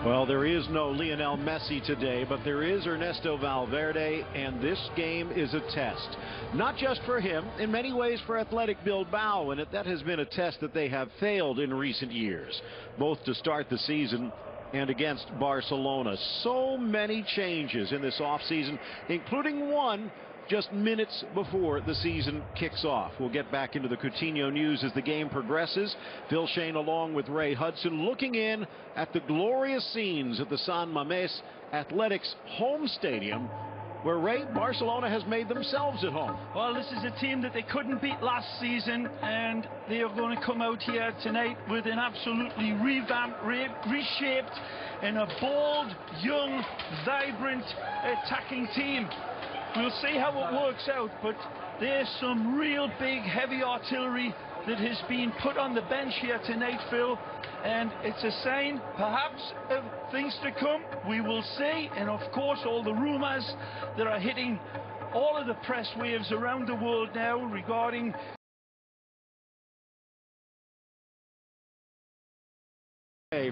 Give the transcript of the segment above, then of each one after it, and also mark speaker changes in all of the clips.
Speaker 1: Well, there is no Lionel Messi today, but there is Ernesto Valverde, and this game is a test. Not just for him, in many ways for Athletic Bilbao, and that has been a test that they have failed in recent years, both to start the season and against Barcelona. So many changes in this offseason, including one just minutes before the season kicks off. We'll get back into the Coutinho news as the game progresses. Phil Shane along with Ray Hudson looking in at the glorious scenes at the San Mamés Athletics home stadium, where Barcelona has made themselves at home.
Speaker 2: Well, this is a team that they couldn't beat last season, and they are going to come out here tonight with an absolutely revamped, reshaped, and a bold, young, vibrant, attacking team. We'll see how it works out, but there's some real big, heavy artillery that has been put on the bench here tonight, Phil, and it's a sign, perhaps, of things to come. We will see, and of course, all the rumours that are hitting all of the press waves around the world now regarding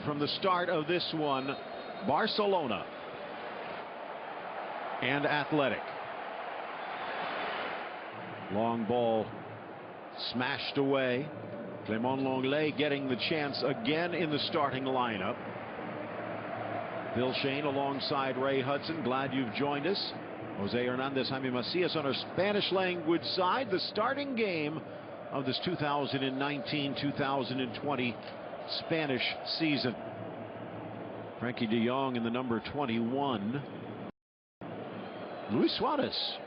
Speaker 1: from the start of this one, Barcelona and Athletic. Long ball smashed away. Clément Lenglet getting the chance again in the starting lineup. Phil Shane alongside Ray Hudson. Glad you've joined us. Jose Hernandez, Jaime Macias on our Spanish language side. The starting game of this 2019-2020 Spanish season. Frankie de Jong in the number 21. Luis Suarez,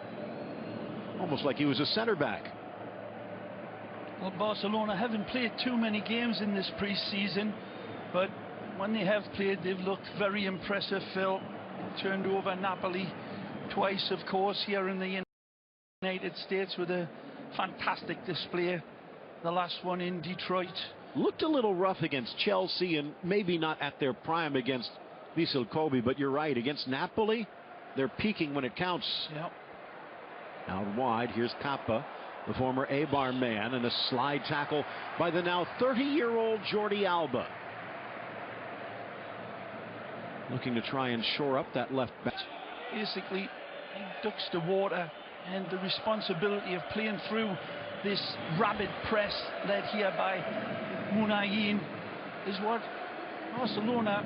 Speaker 1: almost like he was a center back.
Speaker 2: Well, Barcelona haven't played too many games in this preseason, but when they have played, they've looked very impressive, Phil. Turned over Napoli twice, of course, here in the United States with a fantastic display. The last one in Detroit.
Speaker 1: Looked a little rough against Chelsea and maybe not at their prime against Vissel Kobe, but you're right, against Napoli, they're peaking when it counts.
Speaker 2: Yep.
Speaker 1: Out wide, here's Kappa, the former Eibar man, and a slide tackle by the now 30-year-old Jordi Alba. Looking to try and shore up that left back.
Speaker 2: Basically, he ducks the water, and the responsibility of playing through this rabid press led here by Munayin is what Barcelona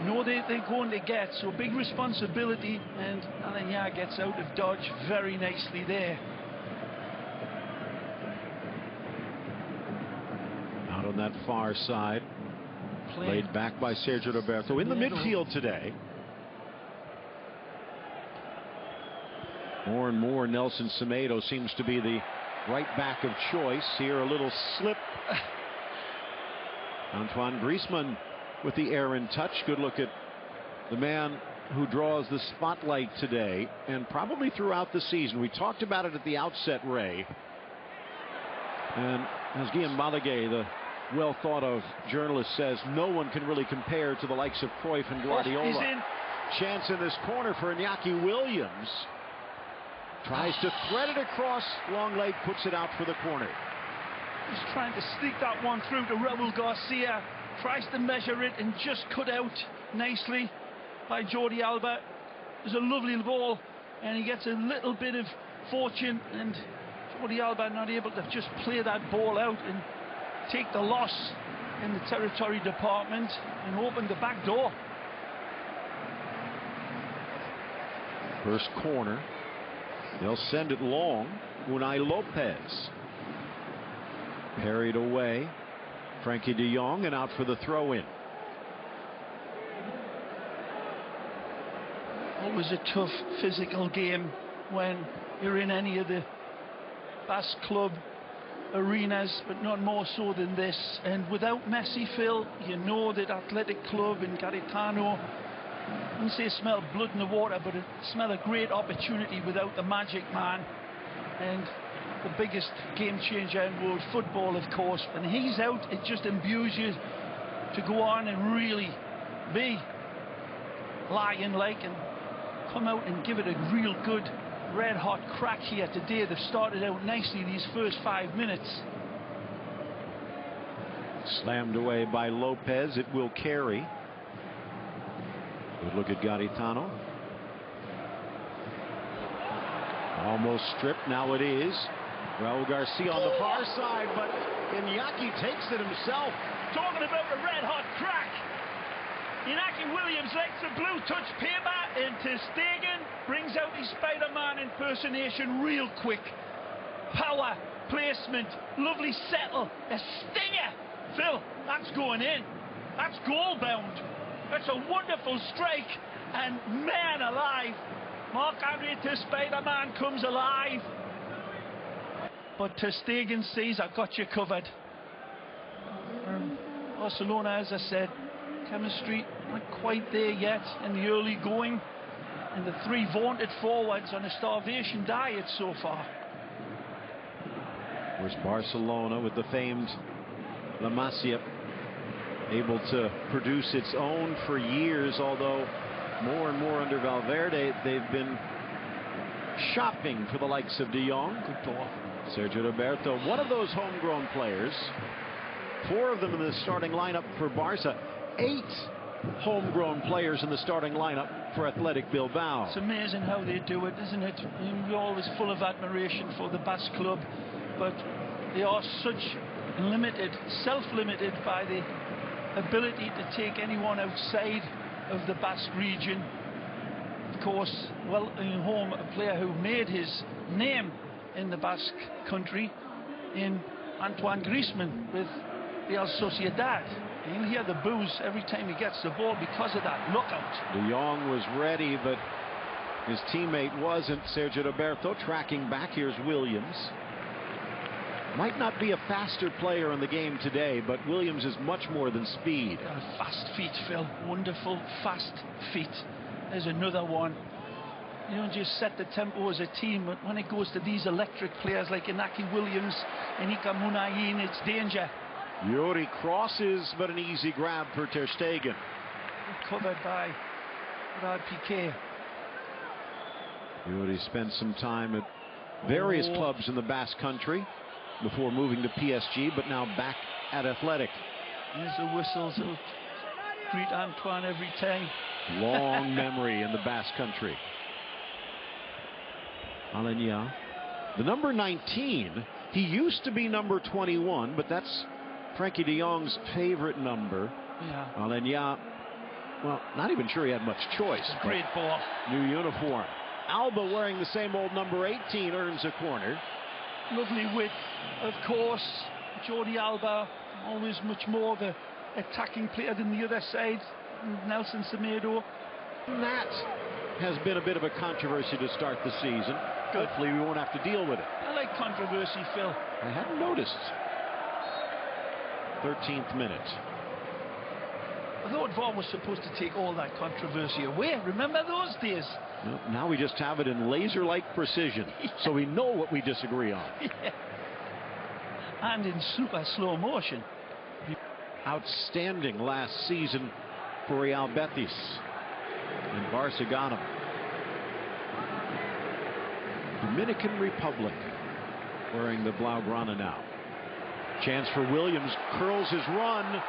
Speaker 2: know they're going to get. So big responsibility, and Alanya gets out of dodge very nicely there.
Speaker 1: Out on that far side, laid back by Sergio Roberto in the midfield today. More and more Nelson Semedo seems to be the right back of choice. Here a little slip. Antoine Griezmann with the errant touch. Good look at the man who draws the spotlight today and probably throughout the season. We talked about it at the outset, Ray. And as Guillaume Balaguer, the well thought of journalist, says, no one can really compare to the likes of Cruyff and Guardiola. Chance in this corner for Iñaki Williams. Tries to thread it across. Lenglet puts it out for the corner.
Speaker 2: He's trying to sneak that one through to Raúl Garcia. Tries to measure it and just cut out nicely by Jordi Alba. It's a lovely ball, and he gets a little bit of fortune, and Jordi Alba not able to just play that ball out and take the loss in the territory department and open the back door.
Speaker 1: First corner. They'll send it long. Unai Lopez parried away. Frankie de Jong, and out for the throw-in.
Speaker 2: Always a tough physical game when you're in any of the Basque club arenas, but not more so than this. And without Messi, Phil, you know that Athletic Club in Garitano, I wouldn't say smell blood in the water, but it smell a great opportunity without the magic man. And the biggest game changer in world football, of course. When he's out, it just imbues you to go on and really be lion-like and come out and give it a real good red-hot crack here today. They've started out nicely these first 5 minutes.
Speaker 1: Slammed away by Lopez. It will carry. Good look at Garitano. Almost stripped. Now it is. Raul Garcia on the far side, but Iñaki takes it himself.
Speaker 2: Talking about a red-hot crack. Iñaki Williams lets the blue touch paper, and Ter Stegen brings out his Spider-Man impersonation real quick. Power, placement, lovely settle, a stinger. Phil, that's going in. That's goal-bound. That's a wonderful strike, and man alive, Marc-Andre Ter Spider-Man comes alive. But Ter Stegen says, I got you covered. Barcelona, as I said, chemistry not quite there yet in the early going, and the three vaunted forwards on a starvation diet so far.
Speaker 1: Where's Barcelona with the famed La Masia, able to produce its own for years, although more and more under Valverde they've been shopping for the likes of De Jong.
Speaker 2: Good ball.
Speaker 1: Sergio Roberto, one of those homegrown players. 4 of them in the starting lineup for Barca. 8 homegrown players in the starting lineup for Athletic Bilbao.
Speaker 2: It's amazing how they do it, isn't it? I mean, we're always full of admiration for the Basque club, but they are such limited, self-limited by the ability to take anyone outside of the Basque region. Of course, well, in home, a player who made his name in the Basque country in Antoine Griezmann with Real Sociedad. You'll hear the boos every time he gets the ball because of that. Look out.
Speaker 1: De Jong was ready, but his teammate wasn't. Sergio Roberto tracking back. Here's Williams. Might not be a faster player in the game today, but Williams is much more than speed.
Speaker 2: Fast feet, Phil. Wonderful fast feet. There's another one. You don't just set the tempo as a team, but when it goes to these electric players like Iñaki Williams and Ika Munayin, it's danger.
Speaker 1: Yuri crosses, but an easy grab for Ter Stegen.
Speaker 2: Covered by Brad Piqué.
Speaker 1: Yuri spent some time at various clubs in the Basque Country before moving to PSG, but now back at Athletic.
Speaker 2: There's the whistles that greet Antoine every time.
Speaker 1: Long memory in the Basque Country. Alenia, the number 19. He used to be number 21, but that's Frankie de Jong's favorite number.
Speaker 2: Yeah.
Speaker 1: Alenia, well, not even sure he had much choice.
Speaker 2: Great ball.
Speaker 1: New uniform. Alba wearing the same old number 18 earns a corner.
Speaker 2: Lovely width, of course. Jordi Alba, always much more of an attacking player than the other side. Nelson Semedo.
Speaker 1: That has been a bit of a controversy to start the season. Good. Hopefully we won't have to deal with it.
Speaker 2: I like controversy, Phil.
Speaker 1: I hadn't noticed. 13th minute.
Speaker 2: I thought VAR was supposed to take all that controversy away. Remember those days?
Speaker 1: Well, now we just have it in laser-like precision, so we know what we disagree on.
Speaker 2: Yeah. And in super slow motion.
Speaker 1: Outstanding last season for Real Betis. And Barca got him. Dominican Republic wearing the Blaugrana now. Chance for Williams, curls his run,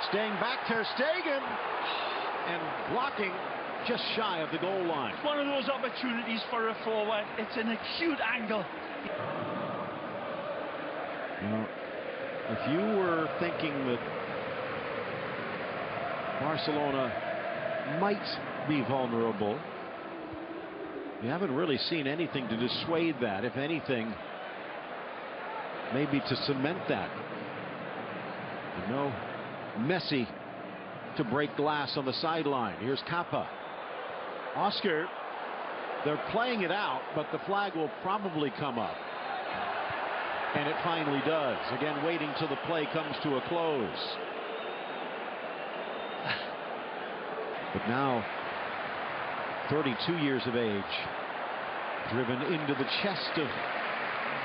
Speaker 1: staying back Ter Stegen, and blocking just shy of the goal line.
Speaker 2: One of those opportunities for a forward. It's an acute angle.
Speaker 1: Now, if you were thinking that Barcelona might be vulnerable, you haven't really seen anything to dissuade that. If anything, maybe to cement that. You know, Messi to break glass on the sideline. Here's Kappa. Oscar, they're playing it out, but the flag will probably come up. And it finally does. Again, waiting till the play comes to a close. But now, 32 years of age, driven into the chest of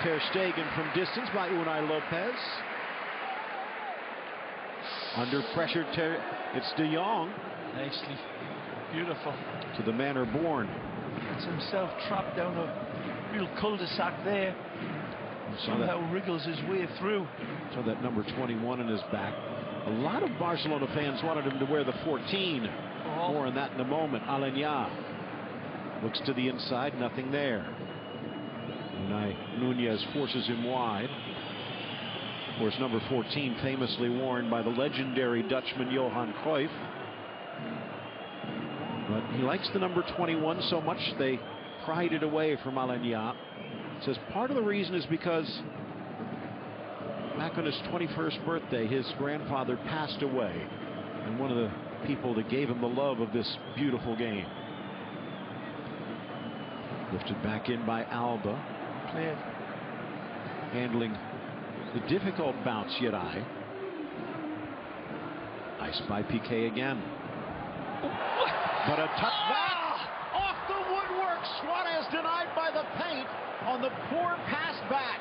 Speaker 1: Ter Stegen from distance by Unai Lopez. Under pressure, it's De Jong.
Speaker 2: Nicely. Beautiful.
Speaker 1: To the manner born.
Speaker 2: Gets himself trapped down a real cul-de-sac there. Somehow wriggles his way through.
Speaker 1: So that number 21 in his back. A lot of Barcelona fans wanted him to wear the 14. More on that in a moment. Aleñá looks to the inside, nothing there. Unai Nunez forces him wide. Of course, number 14 famously worn by the legendary Dutchman Johan Cruyff. But he likes the number 21 so much they pried it away from Aleñá. Says part of the reason is because back on his 21st birthday, his grandfather passed away, and one of the people that gave him the love of this beautiful game. Lifted back in by Alba.
Speaker 2: Played.
Speaker 1: Handling the difficult bounce, Yeray. Nice by Piqué again. But a tough off the woodwork. Suarez denied by the paint on the poor pass back.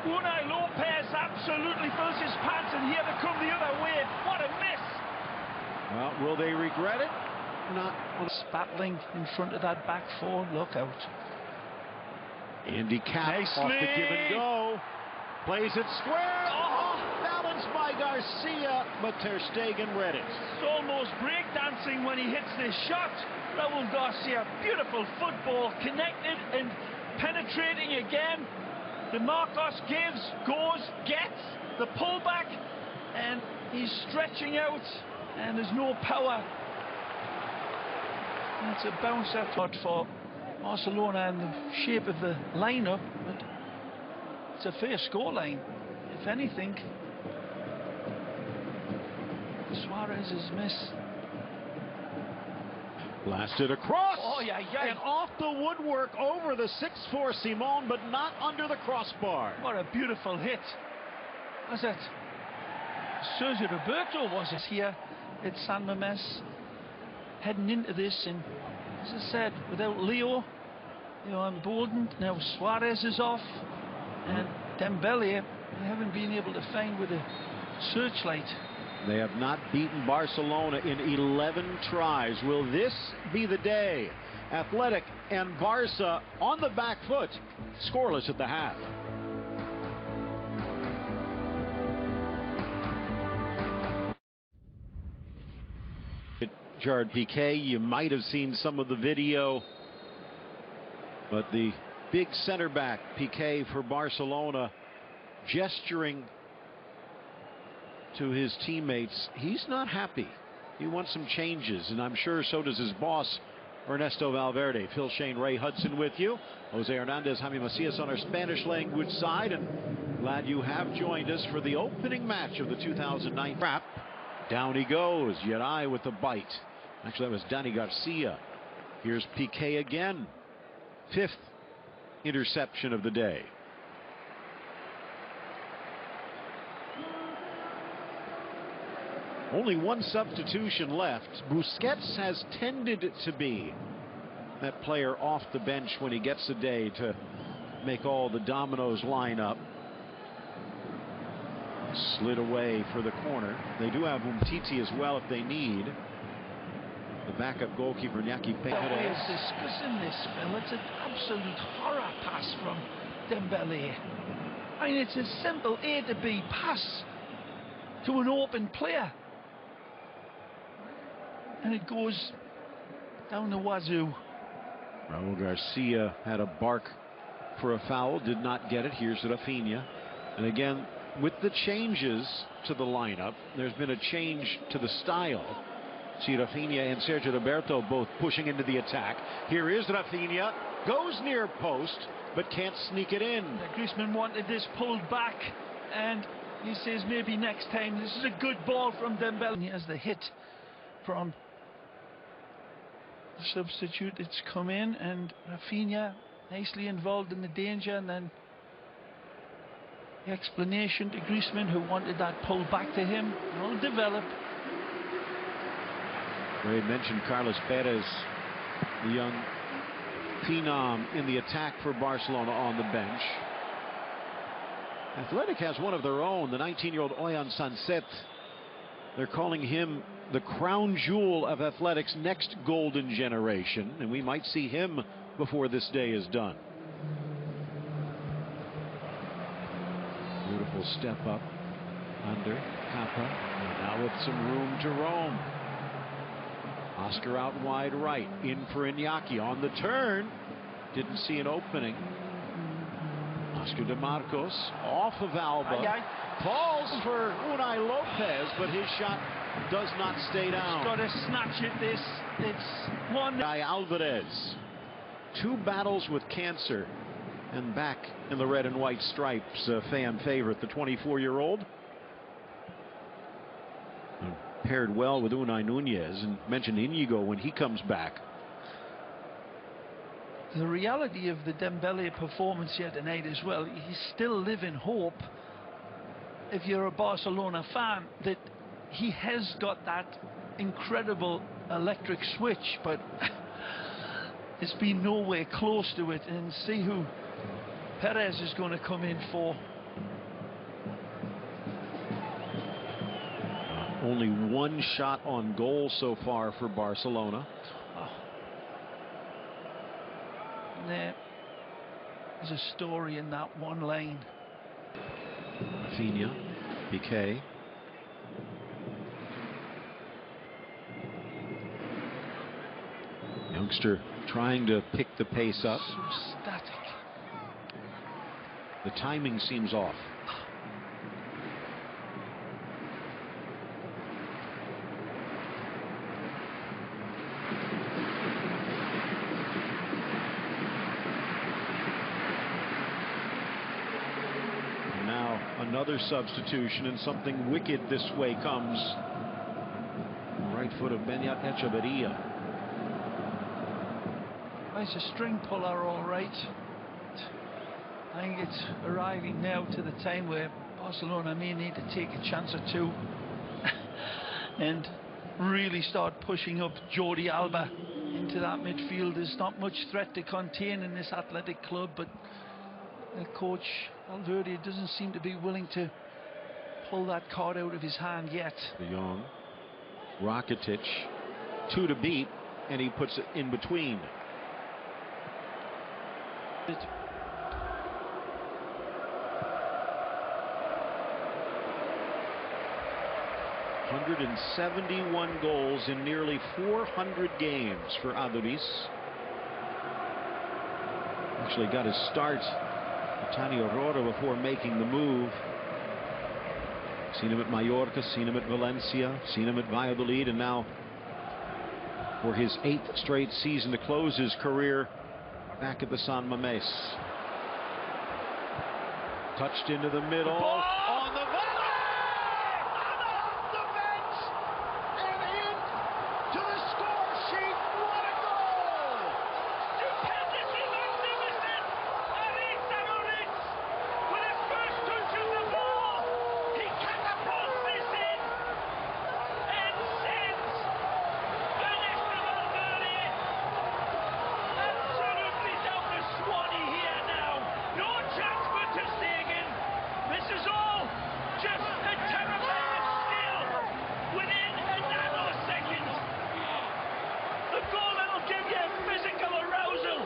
Speaker 2: Unai Lopez absolutely fills his pants, and here they come the other way. What a miss!
Speaker 1: Well, will they regret it? Not.
Speaker 2: Battling in front of that back four. Look out.
Speaker 1: Andy Cap off the give and go. Plays it square. Balanced by Garcia, but Ter Stegen read it.
Speaker 2: It's almost breakdancing when he hits this shot. Raul Garcia, beautiful football, connected and penetrating again. The Marcos gives, goes, gets the pullback, and he's stretching out, and there's no power. And it's a bounce out for Barcelona and the shape of the lineup, but it's a fair scoreline. If anything, Suarez's miss.
Speaker 1: Blasted across.
Speaker 2: Yeah.
Speaker 1: And off the woodwork over the 6'4" Simon, but not under the crossbar.
Speaker 2: What a beautiful hit. Was it Sergio Roberto was it here at San Mamés, heading into this, and as I said, without Leo, emboldened. Now Suarez is off, and Dembele, they haven't been able to find with a searchlight.
Speaker 1: They have not beaten Barcelona in 11 tries. Will this be the day? Athletic and Barca on the back foot, scoreless at the half. Gerard Piqué, you might have seen some of the video, but the big center back Piqué for Barcelona gesturing to his teammates. He's not happy. He wants some changes, and I'm sure so does his boss, Ernesto Valverde. Phil Shane, Ray Hudson with you. Jose Hernandez, Jaime Macias on our Spanish language side, and glad you have joined us for the opening match of the 2009 wrap. Down he goes. Yeray with the bite. Actually, that was Dani Garcia. Here's Piqué again. 5th interception of the day. Only one substitution left. Busquets has tended to be that player off the bench when he gets a day to make all the dominoes line up. Slid away for the corner. They do have Umtiti as well if they need. The backup goalkeeper, Iñaki Peña.
Speaker 2: Is discussing this, Phil. It's an absolute horror pass from Dembele. I mean, it's a simple A to B pass to an open player, and it goes down the wazoo.
Speaker 1: Raul Garcia had a bark for a foul, did not get it. Here's Rafinha. And again, with the changes to the lineup, there's been a change to the style. See Rafinha and Sergio Roberto both pushing into the attack. Here is Rafinha, goes near post, but can't sneak it in.
Speaker 2: Griezmann wanted this pulled back, and he says maybe next time. This is a good ball from Dembele. He has the hit from the substitute that's come in, and Rafinha nicely involved in the danger, and then the explanation to Griezmann, who wanted that pull back to him. It'll develop.
Speaker 1: Ray mentioned Carlos Perez, the young phenom in the attack for Barcelona, on the bench. Athletic has one of their own, the 19-year-old Oyan Sanset. They're calling him the crown jewel of Athletic's next golden generation, and we might see him before this day is done. Beautiful step up Under Kappa, now with some room to roam. Oscar out wide right, in for Iñaki on the turn. Didn't see an opening. Oscar de Marcos off of Alba. Falls for Unai Lopez, but his shot does not stay down.
Speaker 2: He's got to snatch at this. It's one.
Speaker 1: Alvarez. 2 battles with cancer and back in the red and white stripes. Fan favorite, the 24-year-old. Paired well with Unai Nunez, and mentioned Inigo when he comes back.
Speaker 2: The reality of the Dembele performance here tonight as well, he's still living hope, if you're a Barcelona fan, that he has got that incredible electric switch, but it's been nowhere close to it. And see who Perez is going to come in for.
Speaker 1: Only 1 shot on goal so far for Barcelona.
Speaker 2: There's a story in that one line.
Speaker 1: Rafinha, Piqué. Youngster trying to pick the pace up.
Speaker 2: So static.
Speaker 1: The timing seems off. Another substitution, and something wicked this way comes. Right foot of Beñat Echeverria.
Speaker 2: He's a string puller, all right. I think it's arriving now to the time where Barcelona may need to take a chance or two and really start pushing up Jordi Alba into that midfield. There's not much threat to contain in this athletic club, but the coach Valverde doesn't seem to be willing to pull that card out of his hand yet.
Speaker 1: De Jong, Rakitic, 2 to beat, and he puts it in between.
Speaker 2: It
Speaker 1: 171 goals in nearly 400 games for Aduriz. Actually got his start Tani Aurora before making the move. Seen him at Mallorca, seen him at Valencia, seen him at Valladolid, and now for his 8th straight season to close his career back at the San Mamés. Touched into the middle. On the volley! And off the bench! And into the score sheet. What a goal!
Speaker 3: Stupendously magnificent! Aduriz with his first touch of the ball. He catapults this in and sends Ernesto Valverde absolutely down the Swanee here now. No chance for Ter Stegen. This is all just a terrifying of skill within a nanosecond. The goal that'll give you physical arousal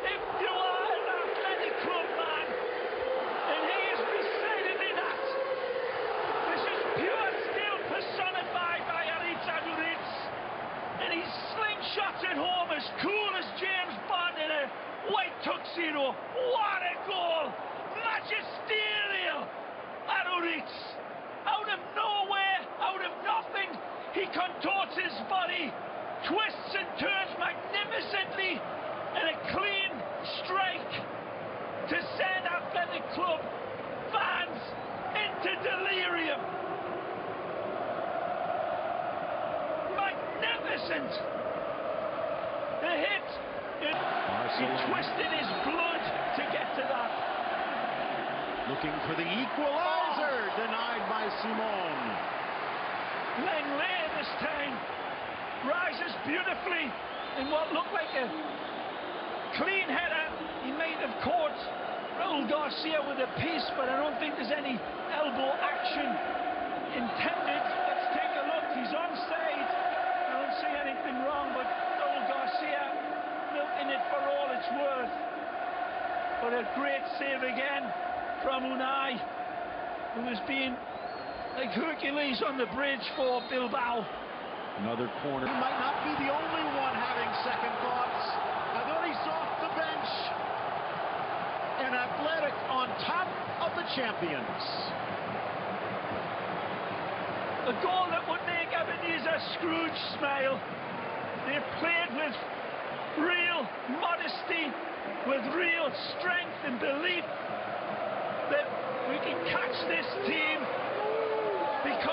Speaker 3: if you are an athletic club man. And he is decidedly that. This is pure skill personified by Aduriz. And he slingshots it home as cool as James Bond in a white tuxedo. What a goal! Magisterial! Aduriz, out of nowhere, out of nothing, he contorts his body, twists and turns magnificently, and a clean strike to send Athletic Club fans into delirium. Magnificent! The hit, he twisted his blood to get to that.
Speaker 1: Looking for the equalizer, denied by Simon.
Speaker 3: Lenglet this time rises beautifully in what looked like a clean header. He might have caught Raul Garcia with a piece, but I don't think there's any elbow action intended. Let's take a look. He's onside. I don't see anything wrong, but Raul Garcia milking it for all it's worth. But a great save again from Unai, who was being
Speaker 2: like Hercules on the bridge for Bilbao.
Speaker 1: Another corner. He might not be the only one having second thoughts. I thought he's off the bench. And Athletic on top of the champions.
Speaker 2: A goal that would make Ebenezer Scrooge smile. They played with real modesty, with real strength and belief that we can catch this team because